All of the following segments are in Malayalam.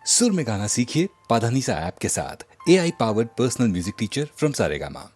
सुर में गाना सीखिए पाधानीसा ऐप के साथ। AI powered personal music teacher from Saregama.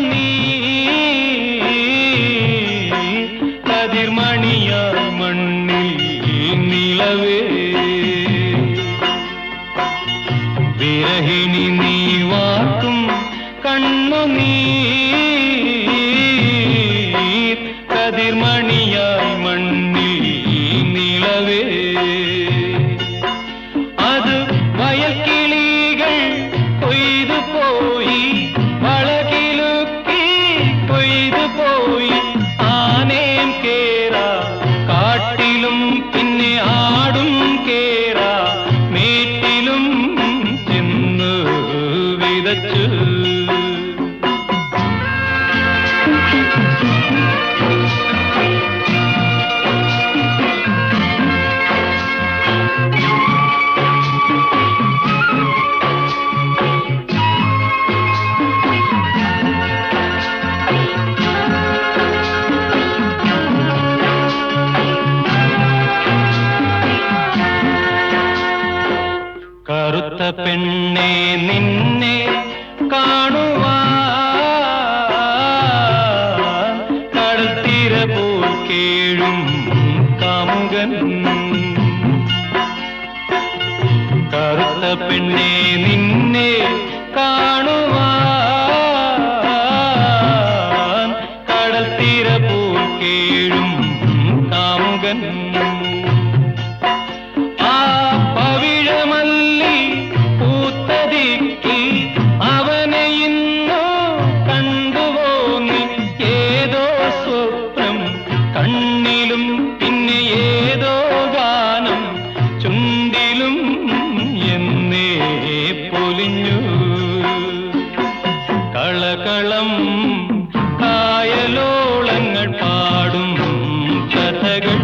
നീ കതിർമണിയാൽ മണ്ണിൽ നിലവേ വിരഹിണി നീ വാർക്കും കണ്ണു നീ കതിർമണിയാൽ മണ്ണിൽ നിലവേ അത് വയൽക്കിളികൾ കൊയ്തു പോയി വളകിലുക്കി കൊയ്തു പോയി ആനേം കേറാ കാട്ടിലും പിന്നെ ആടും കേറാ മേട്ടിലും ചെന്നു വിതച്ചു കറുത്ത പെണ്ണെ നിന്നെ കാണുവാൻ കടൽത്തീര പോൽ കേഴും കാമുകൻ കറുത്ത പെണ്ണെ നിന്നെ കാണുവാൻ കടൽത്തീര പോൽ കേഴും കാമുകൻ കണ്ണിലും പിന്നെ ഏതോ ഗാനം ചുണ്ടിലും എന്നേ പൊലിഞ്ഞു കളകളം കായലോളങ്ങൾ പാടും കഥകൾ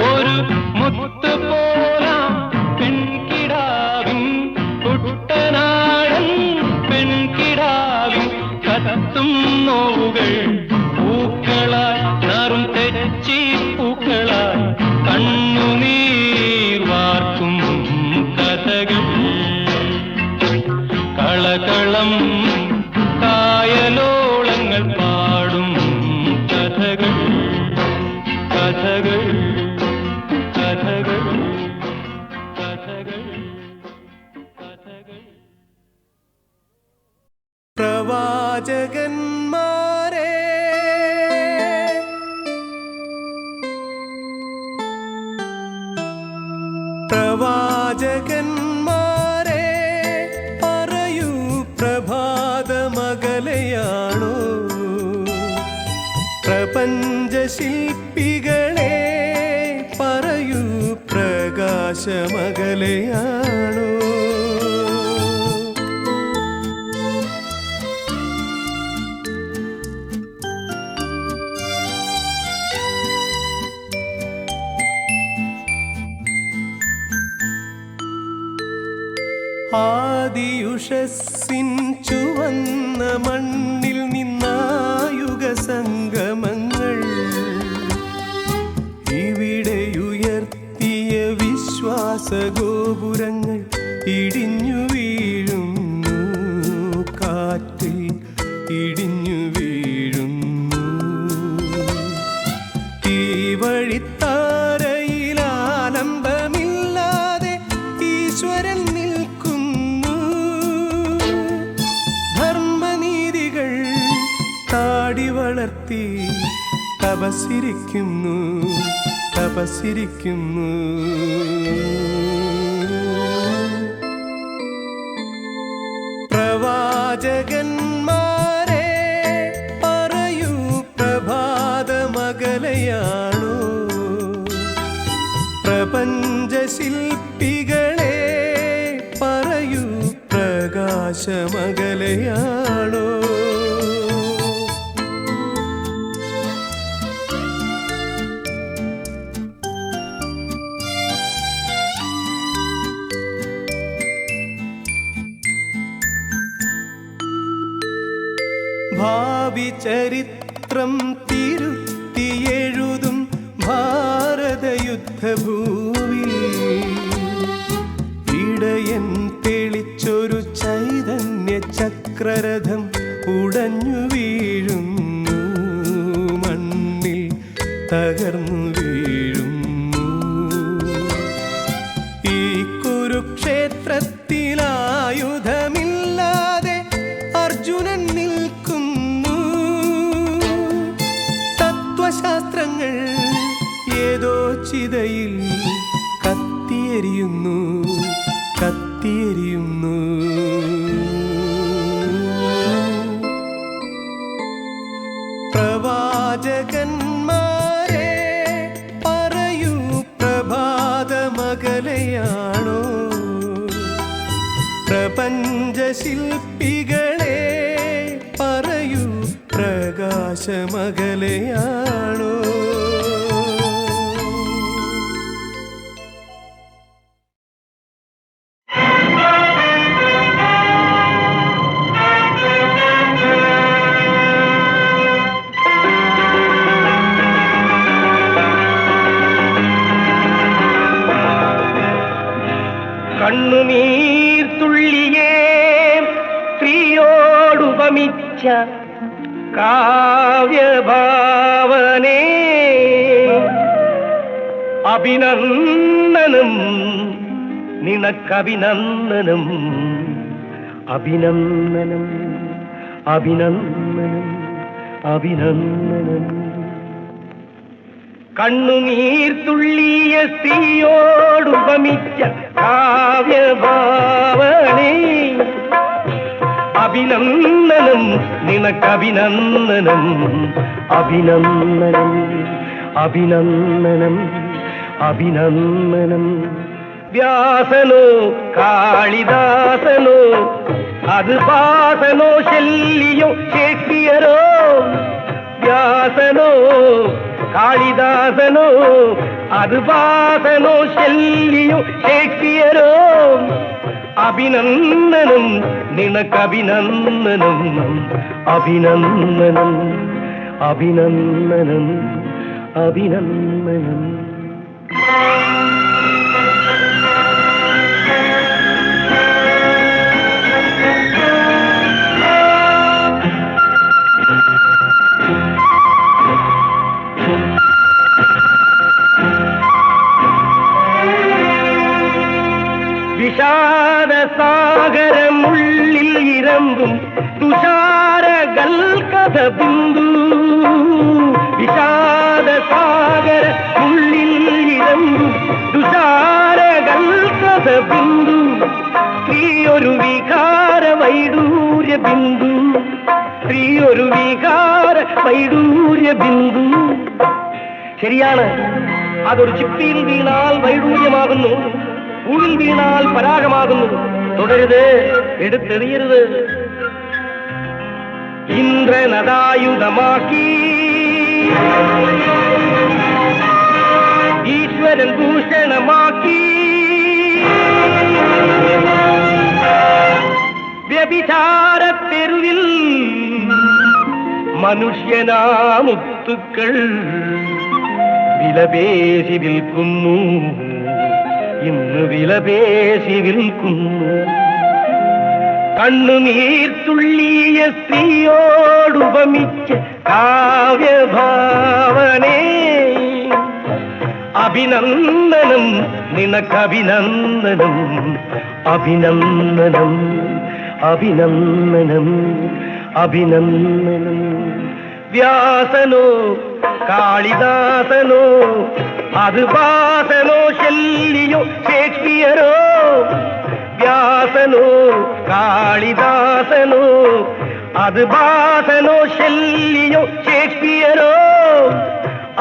ഒരു മുത്ത് പോലാം പെൺകിടാവിൻ കുട്ടനാടൻ പെൺകിടാവിൻ കത്തും നോവുകൾ പൂക്കളായി നറും തെച്ചി പൂക്കളായി കണ്ണുനീർ വാർക്കും കഥകൾ കളകളം കായലോളങ്ങൾ പാടും കഥകൾ കഥകൾ കഥകൾ കഥകൾ കഥകൾ പ്രവാചകന്മാരെ പ്രവാചകന്മാരെ പറയൂ പ്രഭാതമകലയാണോ പ്രപഞ്ചശില്പികളെ പറയൂ പ്രകാശമകലയാണോ ആദിയുഷസ്സിൻ ചുവന്ന മണ്ണിൽ നിന്നായുഗ സംഗമങ്ങൾ ഇവിടെയുയർത്തിയ വിശ്വാസഗോപുരങ്ങൾ ഇടിഞ്ഞു വീഴുന്നു കാറ്റിൽ ഇടിഞ്ഞു വീഴുന്നു ഈ വഴിത്താരയിൽ ആലംബമില്ലാതെ ഈശ്വരൻ താടി വളർത്തി തപസ്സിരിക്കുന്നു തപസ്സിരിക്കുന്നു പ്രവാചകന്മാരെ പറയൂ പ്രഭാതമകലയാണോ പ്രപഞ്ചശില്പികളെ പറയൂ പ്രകാശമകലയാണോ ഭാവി ചരിത്രം തിരുത്തിയെഴുതും ഭാരതയുദ്ധഭൂവിൽ ഇടയൻ തെളിച്ചൊരു ചൈതന്യ ചക്രരഥം ഉടഞ്ഞു വീഴുന്നു, മണ്ണിൽ തകർന്നു വീഴുന്നു. ഈ കുരുക്ഷേത്രത്തിലായുധമില്ലാതെ അർജുനൻ നിൽക്കുന്നു. തത്വശാസ്ത്രങ്ങൾ ഏതോ ചിതയിൽ കത്തിയെരിയുന്നു, കത്തിയെരിയുന്നു. പ്രവാചകന്മാരെ പറയൂ, പ്രഭാതമകലയാണോ? പ്രപഞ്ചശില്പികളെ പറയൂ, പ്രകാശമകലയാണോ? കണ്ണുനീർ തുള്ളിയേ സ്ത്രീയോടുപമിച്ച കാവ്യഭാവനേ, അഭിനന്ദനം നിനക്കഭിനന്ദനം, അഭിനന്ദനം അഭിനന്ദനം അഭിനന്ദനം. കണ്ണുനീർ തുള്ളിയ സ്ത്രീയോടുപമിച്ച കാവ്യഭാവനേ, അഭിനന്ദനം നിനക്കഭിനന്ദനം, അഭിനന്ദനം അഭിനന്ദനം അഭിനന്ദനം. വ്യാസനോ കാളിദാസനോ, അത് ഭാസനോ ശല്യോ ഷേക്സ്പിയറോ? വ്യാസനോ കാളിദാസനോ, അത് ഭാസനോ ശല്യോ ഷേക്സ്പിയറോ? അഭിനന്ദനം നിനക്കഭിനന്ദനം, അഭിനന്ദനം അഭിനന്ദനം അഭിനന്ദനം. വിഷാദസാഗരമുള്ളിൽ ഇരമ്പും തുഷാരകൽക്കഥ ബിന്ദു, വിഷാദസാഗരമുള്ളിൽ ഇരമ്പും തുഷാരകൽക്കഥ ബിന്ദു. സ്ത്രീയൊരു വികാര വൈഡൂര്യ ബിന്ദു, സ്ത്രീയൊരു വികാര വൈഡൂര്യ ബിന്ദു. ശരിയാണ്, അതൊരു ചിപ്പിയിൽ വീണാൽ വൈഡൂര്യമാകുന്നു, പൂവിൽ വീണാൽ പരാഗമാകുന്നു. തുടരുത്, എടുത്തെറിയരുത്. ഇന്ദ്രനദായുധമാക്കി ഈശ്വരൻ ഭൂഷണമാക്കി, വ്യഭിചാരത്തെരുവിൽ മനുഷ്യനാമുത്തുക്കൾ വിലപേശി വിൽക്കുന്നു, ഇന്ന് വിലപേശി വിൽക്കുന്നു. കണ്ണുനീർ തുള്ളിയ സ്ത്രീയോടുപമിച്ച കാവ്യഭാവനേ, അഭിനന്ദനം നിനക്കഭിനന്ദനം, അഭിനന്ദനം അഭിനന്ദനം അഭിനന്ദനം. വ്യാസനോ കാളിദാസനോ, അത് ഭാസനോ ശല്യോ ഷേക്സ്പിയറോ? വ്യാസനോ കാളിദാസനോ, അത് ഭാസനോ ശല്യോ ഷേക്സ്പിയറോ?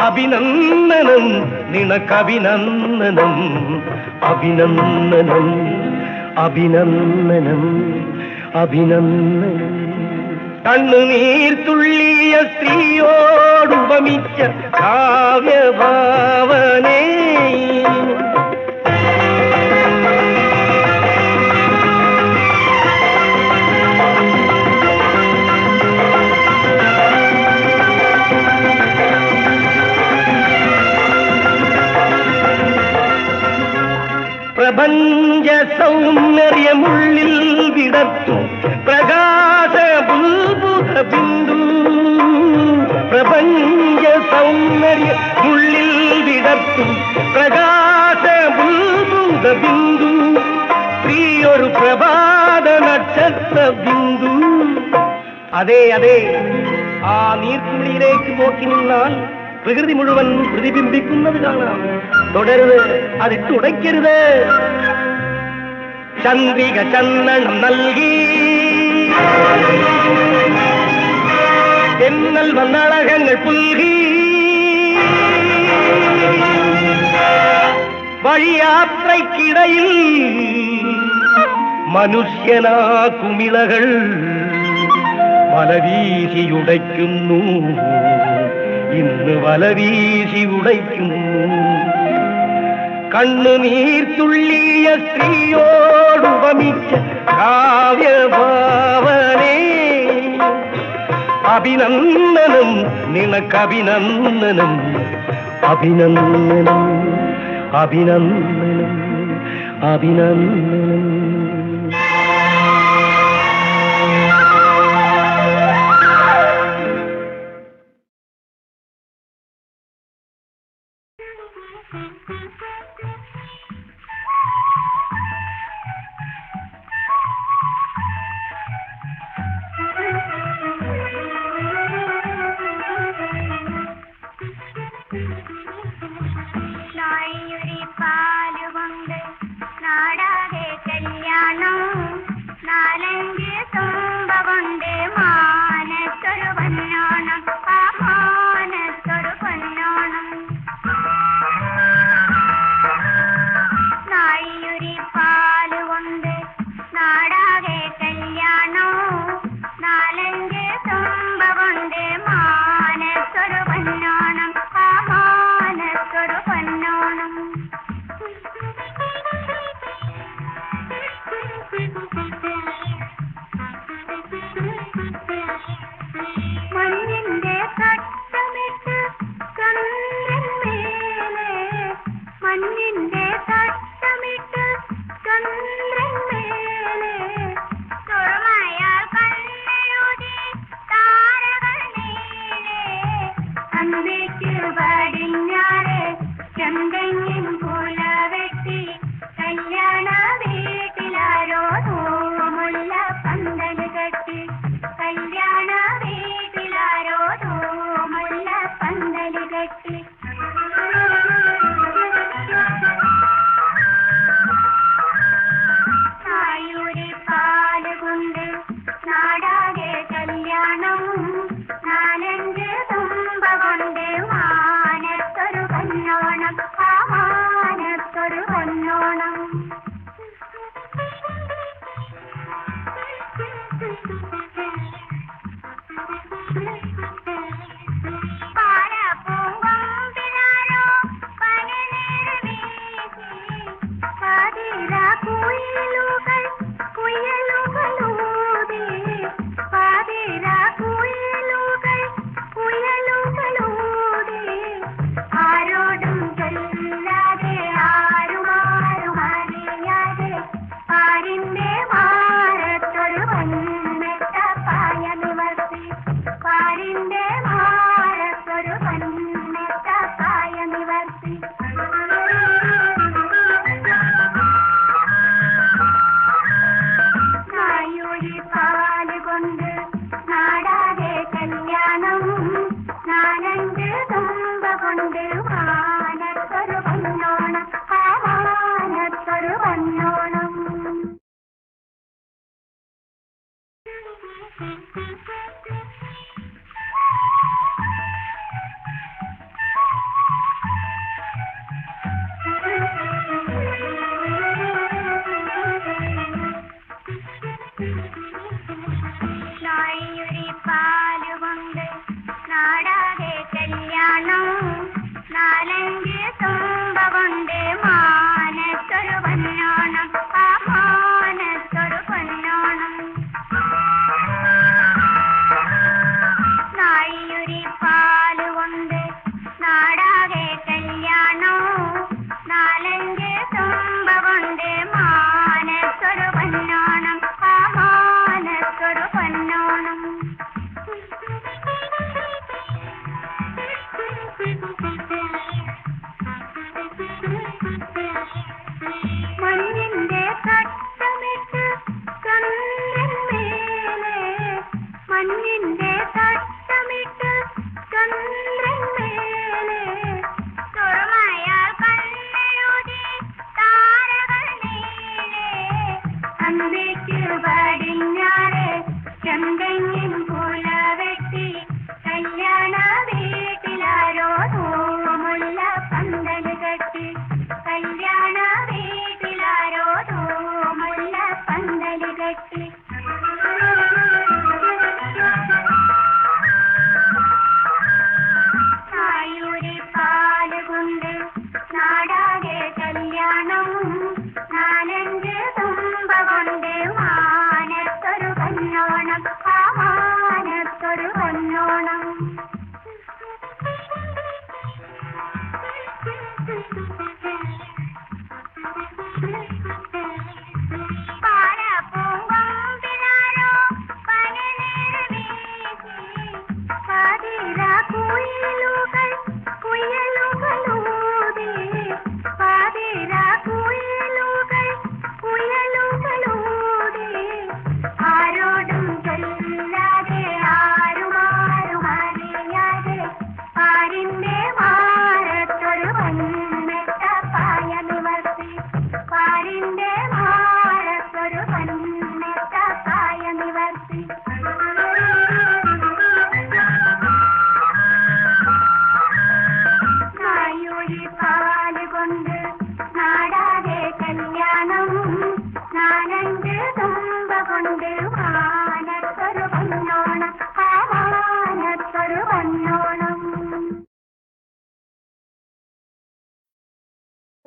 അഭിനന്ദനം നിനക്കഭിനന്ദനം, അഭിനന്ദനം അഭിനന്ദനം അഭിനന്ദനം. കണ്ണുനീർ തുള്ളിയ സ്ത്രീയോടുപമിച്ച കാവ്യഭാവനേ. പ്രപഞ്ച സൗന്ദര്യമുള്ളിൽ വിടർത്തും പ്രകാശ ബുൽബുധ സൗന്ദര്യ ഉള്ളിൽ വിടർത്തും പ്രകാശ ബുൽബുദ ബിന്ദു പ്രിയൊരു പ്രഭാത നക്ഷത്ര ബിന്ദു. അതെ അതെ, ആ നീർത്തുള്ളിയിലേക്ക് നോക്കി നിന്നാൽ പ്രകൃതി മുഴുവൻ പ്രതിബിംബിക്കുന്നത് കാണാം. തുടരുത്, അതിട്ടുടയ്ക്കരുത്. ചന്ദ്രിക ചന്ദനം നൽകി എന്നൽ വന്നളകങ്ങൾ പുൽകി വഴിയാത്രയ്ക്കിടയിൽ മനുഷ്യനാ കുമിളകൾ വലവീശിയുടയ്ക്കുന്നു. ഇന്ന് വലവീശി ഉടയ്ക്കുന്നു. കണ്ണുനീർത്തുള്ളിയ സ്ത്രീയോടുപമിച്ച കാവ്യഭാവനേ, അഭിനന്ദനം നിനക്കഭിനന്ദനം, അഭിനന്ദനം അഭിനന്ദനം അഭിനന്ദനം.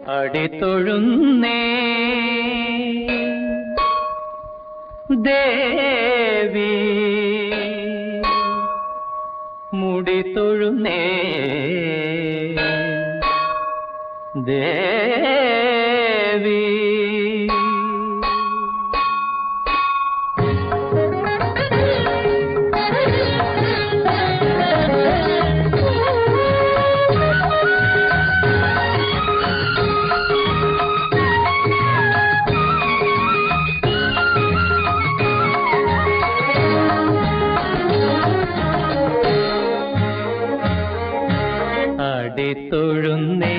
അടിതൊഴുന്നേ ദേവി മുടി തൊഴുന്നേ ദേവി. തൊഴുന്നേ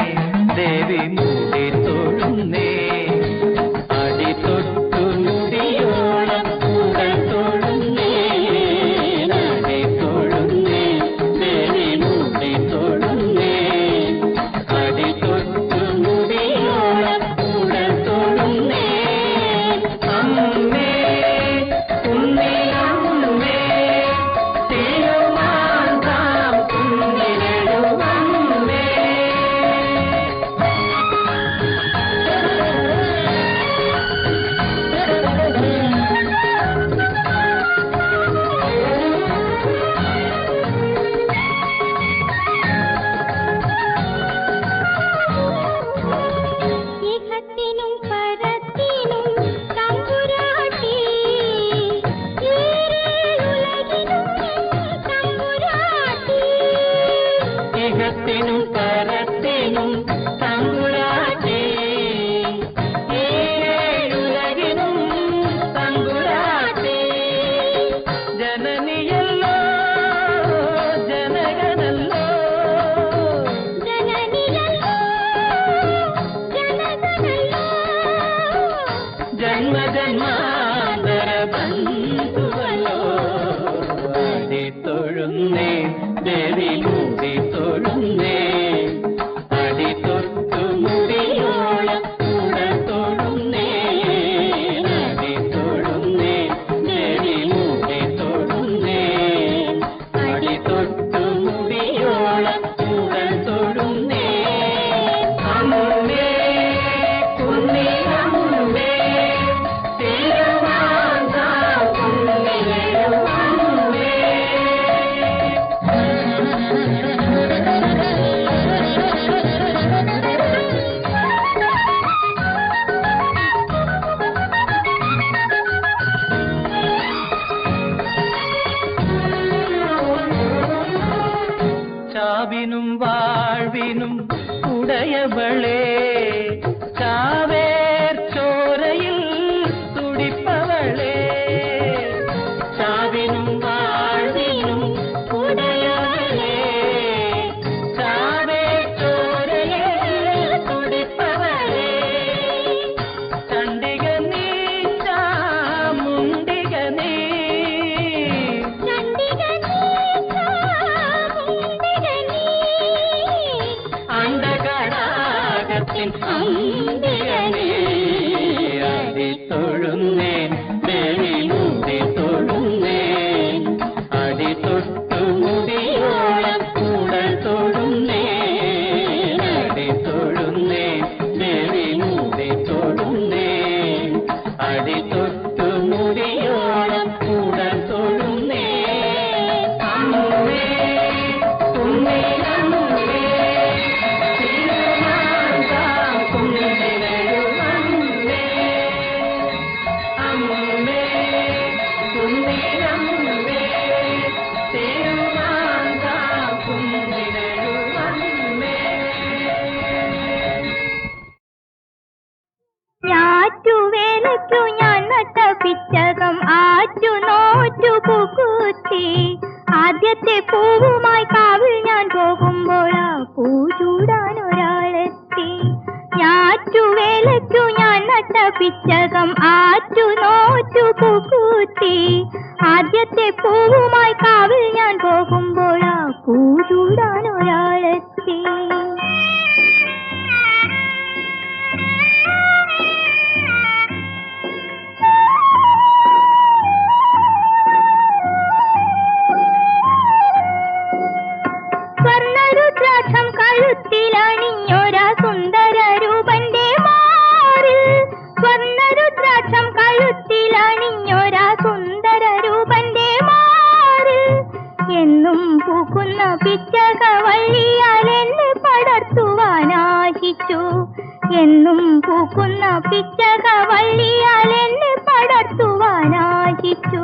ദേവി മുടി തൊഴുന്നേ അടി തൊട്ടു മുടിയോളം കൂടൽ തൊഴുന്നേ അടി തൊഴുന്നേ ദേവി മുടി തൊഴുന്നേ അടി തൊട്ടു മുടിയോളം കൂടൽ തൊഴുന്നേ അമ്മേ കുന്നിലമ്മേ തിരുമാന്താം കുന്നിലെഴുവാ ും പരത്തിനും തമ്പുരാട്ടി ഏഴുലകിനും തമ്പുരാട്ടി ജനനിയല്ലോ ജനഗണല്ലോ ജന്മജന്മാന്തര ബന്ധുവല്ലോ അടി തൊഴുന്നേ ദേവി മുടി തൊഴുന്നേ അടി തൊട്ടു മുടിയോളം കൂടൽ തൊഴുന്നേ അടി തൊഴുന്നേ ദേവി മുടി തൊഴുന്നേ അടി തൊട്ടു മുടിയോളം കൂടൽ തൊഴുന്നേ അമ്മേ കുന്നിലമ്മേ തിരുമാന്താം കുന്നിലെഴുവാമ്മേ. ചാവിനും വാഴ്വിനും ഉടയവളേ ചാവേർ ചോരയിൽ തുടിപ്പവളേ ചാവിനും വാഴ്വിനും ഉടയവളേ ചാവേർ ചോരയിൽ തുടിപ്പവളേ ചണ്ഡിക നീ ചാമുണ്ടിക നീ അണ്ടകടാകത്തിൻ അന്തിയനേ അടി തൊഴുന്നേ ദേവി മുടി തൊഴുന്നേ അടി തൊട്ടു മുടിയോളം കൂടൽ തൊഴുന്നേ അടി തൊഴുന്നേ ദേവി മുടി തൊഴുന്നേ അടി തൊട്ടു മുടിയോളം കൂടൽ തൊഴുന്നേ അമ്മേ കുന്നിലമ്മേ തിരുമാന്താം കുന്നിലെഴുവാമ്മേ അമ്മേ കുന്നിലമ്മേ തിരുമാന്താം കുന്നിലെഴുവാമ്മേ. ഞാറ്റുവേലയ്ക്കു ഞാൻ നട്ട പിച്ചകം ആറ്റു നോറ്റു പൂക്കുത്തി ആദ്യത്തെ പൂവുമായി കാവിൽ ഞാൻ പോകുമ്പോൾ ആ പൂ ചൂടാൻ ഒരാളെത്തി. ഞാറ്റുവേലയ്ക്കു ഞാൻ നട്ട പിച്ചകം ആറ്റു നോറ്റു പൂക്കുത്തി ആദ്യത്തെ പൂവുമായി കാവിൽ ഞാൻ പോകുമ്പോൾ ആ പൂ ചൂടാൻ ഒരാളെത്തി. സ്വർണ്ണരുദ്രാക്ഷം കഴുത്തിലണിഞ്ഞൊരാ സുന്ദര രൂപൻ പൂക്കുന്ന പിച്ചകവള്ളിയാൽ എന്നെ പടർത്തുവാനാശിച്ചു. എന്നും പൂക്കുന്ന പിച്ചകവള്ളിയാൽ എന്നെ പടർത്തുവാനാശിച്ചു.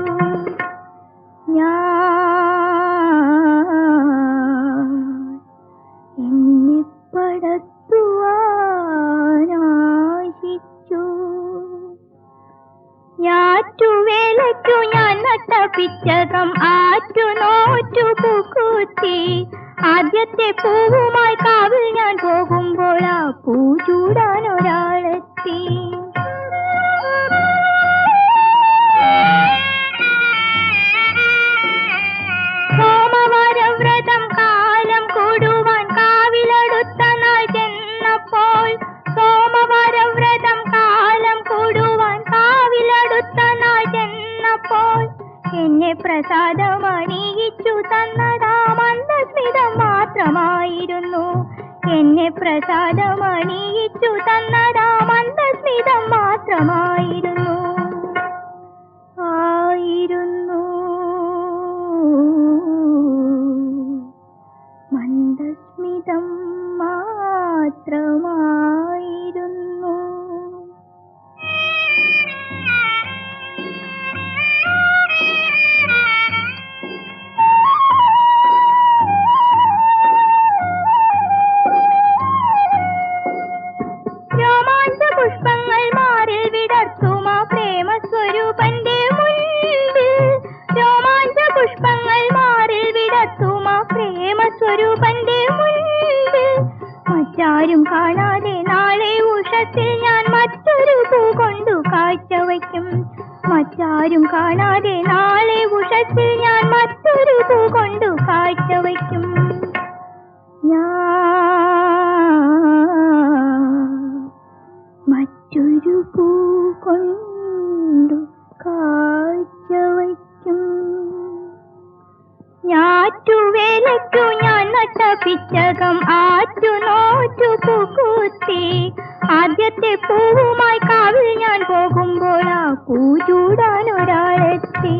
എന്നെ പടർത്തുവാനാശിച്ചു. ഞാറ്റുവേലയ്ക്കു ഞാൻ നട്ട പിച്ചകം ആറ്റു നോറ്റു പൂക്കുത്തി. ആദ്യത്തെ പൂവുമായി കാവിൽ ഞാൻ പോകുമ്പോൾ ആ പൂ ചൂടാൻ ഒരാളെത്തി. സോമവാരവ്രതം കാലം കൂടുവാൻ കാവിലടുത്ത നാൾ ചെന്നപ്പോൾ, സോമവാരവ്രതം കാലം കൂടുവാൻ കാവിലടുത്ത നാൾ ചെന്നപ്പോൾ എന്നെ പ്രസാദമണിയിച്ചു തന്നതാ മന്ദസ്മിതം മാത്രമായിരുന്നു. എന്നെ പ്രസാദമണിയിച്ചു തന്നതാ മന്ദസ്മിതം മാത്രമായിരുന്നു. മന്ദസ്മിതം മാത്രമായിരുന്നു. രോമാഞ്ച പുഷ്പങ്ങൾ മാറിൽ വിടർത്തുമാ പ്രേമസ്വരൂപന്റെ മുൻപിൽ. രോമാഞ്ച പുഷ്പങ്ങൾ മാറിൽ വിടർത്തുമാ പ്രേമസ്വരൂപന്റെ മുൻപിൽ. മറ്റാരും കാണാതെ നാളെ ഉഷത്തിൽ ഞാൻ മറ്റൊരു പൂ കൊണ്ടു കാഴ്ചവയ്ക്കും. മറ്റാരും കാണാതെ നാളെ ഉഷത്തിൽ ഞാൻ മറ്റൊരു പൂ കൊണ്ടു കാഴ്ചവയ്ക്കും. മറ്റൊരു പൂ കൊണ്ടു കാഴ്ചവയ്ക്കും. ഞാറ്റുവേലയ്ക്കു ഞാൻ നട്ട പിച്ചകം ആറ്റു നോറ്റു പൂക്കുത്തി. ആദ്യത്തെ പൂവുമായി കാവിൽ ഞാൻ പോകുമ്പോൾ ആ പൂ ചൂടാൻ ഒരാളെത്തി.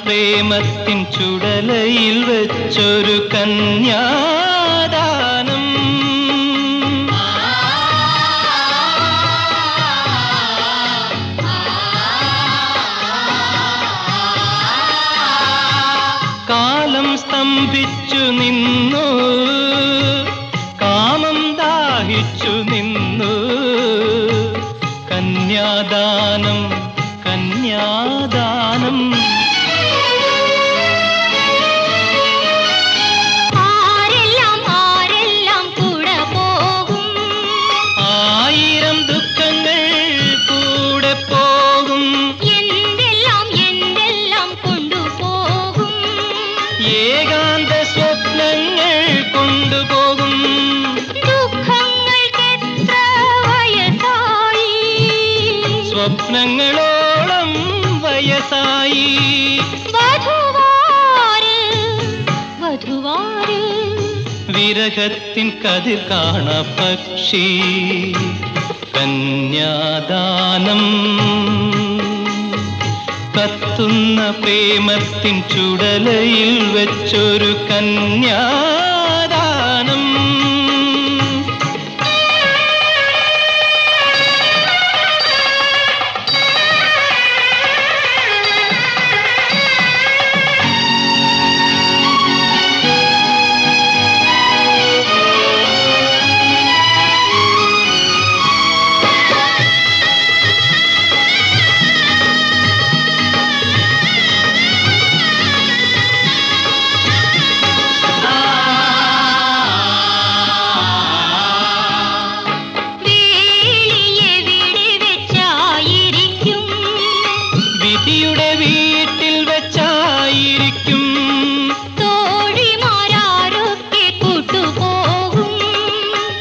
പ്രേമത്തിൻ ചുടലയിൽ വെച്ചൊരു കന്യാദാനം. കാലം സ്തംഭിച്ചു നിന്നു, കാമം ദാഹിച്ചു നിന്നു. കന്യാദാനം കന്യാദാനം. സ്വപ്നങ്ങളോളം വയസ്സായി. വിരഹത്തിൻ കതിർ കാണ പക്ഷി. കന്യാദാനം കത്തുന്ന പ്രേമത്തിൻ ചുടലയിൽ വെച്ചൊരു കന്യാദാനം. വീട്ടിൽ വെച്ചായിരിക്കും. തോഴിമാരൊക്കെ കൂട്ടുപോകും.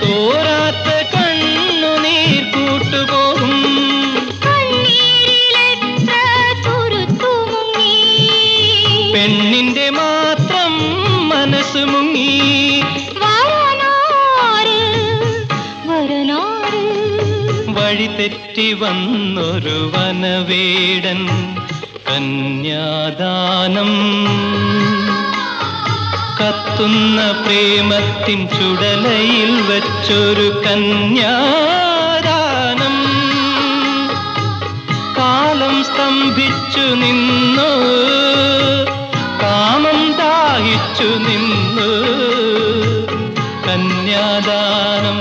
തോരാത്ത കണ്ണുനീർ കൂട്ടുപോകും. കണ്ണീരിലെത്ര തുരുത്തു മുങ്ങി. പെണ്ണിന്റെ മാത്രം മനസ്സ് മുങ്ങി. വഴി തെറ്റി വന്നൊരു വനവേടൻ കന്യാദാനം കത്തുന്ന പ്രേമത്തിൻ ചുടലയിൽ വച്ചൊരു കന്യാദാനം കാലം സ്തംഭിച്ചു നിന്നു കാമം ദാഹിച്ചു നിന്നു കന്യാദാനം